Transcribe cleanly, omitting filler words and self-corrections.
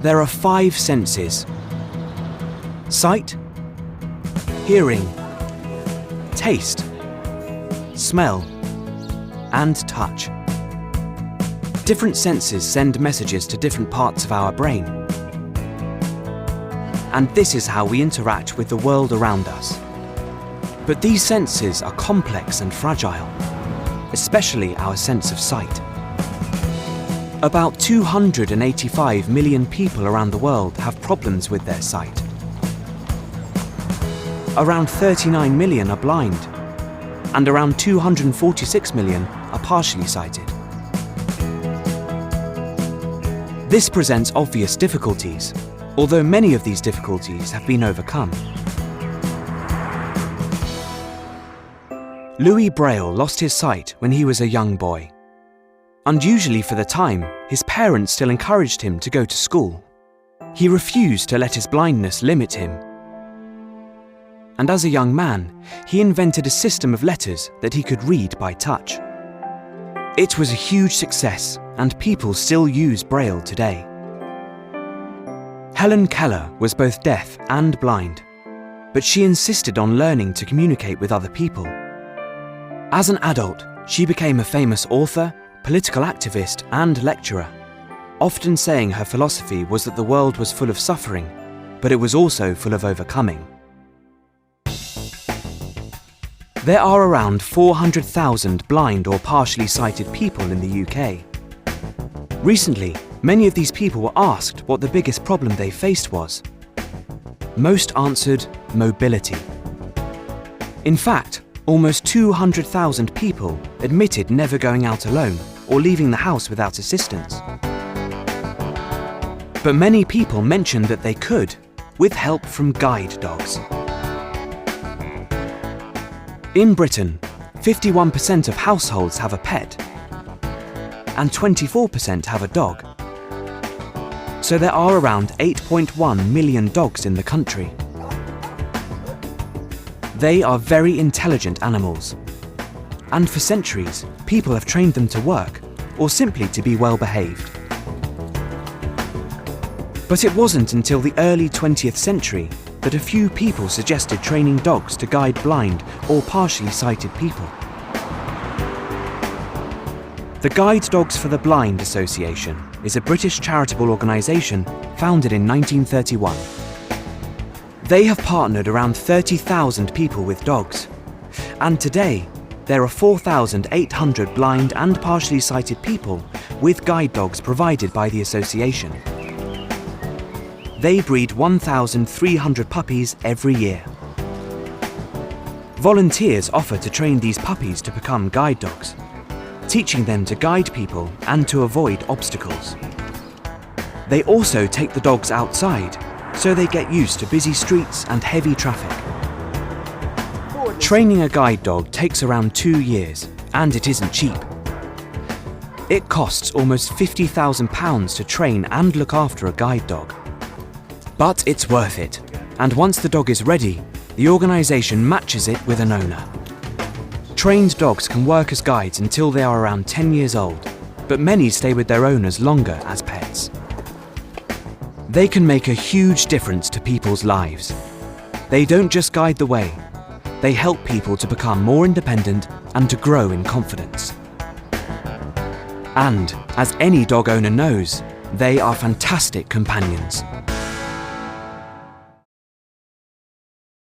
There are 5 senses: sight, hearing, taste, smell, and touch. Different senses send messages to different parts of our brain. And this is how we interact with the world around us. But these senses are complex and fragile, especially our sense of sight. About 285 million people around the world have problems with their sight. Around 39 million are blind, and around 246 million are partially sighted. This presents obvious difficulties, although many of these difficulties have been overcome. Louis Braille lost his sight when he was a young boy. Unusually for the time, his parents still encouraged him to go to school. He refused to let his blindness limit him. And as a young man, he invented a system of letters that he could read by touch. It was a huge success, and people still use Braille today. Helen Keller was both deaf and blind, but she insisted on learning to communicate with other people. As an adult, she became a famous author, political activist, and lecturer, often saying her philosophy was that the world was full of suffering, but it was also full of overcoming. There are around 400,000 blind or partially sighted people in the UK. Recently, many of these people were asked what the biggest problem they faced was. Most answered mobility. In fact, almost 200,000 people admitted never going out alone or leaving the house without assistance. But many people mentioned that they could, with help from guide dogs. In Britain, 51% of households have a pet, and 24% have a dog. So there are around 8.1 million dogs in the country. They are very intelligent animals, and for centuries, people have trained them to work, or simply to be well behaved. But it wasn't until the early 20th century that a few people suggested training dogs to guide blind or partially sighted people. The Guide Dogs for the Blind Association is a British charitable organisation founded in 1931. They have partnered around 30,000 people with dogs, and today there are 4,800 blind and partially sighted people with guide dogs provided by the association. They breed 1,300 puppies every year. Volunteers offer to train these puppies to become guide dogs, teaching them to guide people and to avoid obstacles. They also take the dogs outside, so they get used to busy streets and heavy traffic. Training a guide dog takes around 2 years, and it isn't cheap. It costs almost £50,000 to train and look after a guide dog. But it's worth it, and once the dog is ready, the organisation matches it with an owner. Trained dogs can work as guides until they are around 10 years old, but many stay with their owners longer as pets. They can make a huge difference to people's lives. They don't just guide the way, they help people to become more independent and to grow in confidence. And, as any dog owner knows, they are fantastic companions.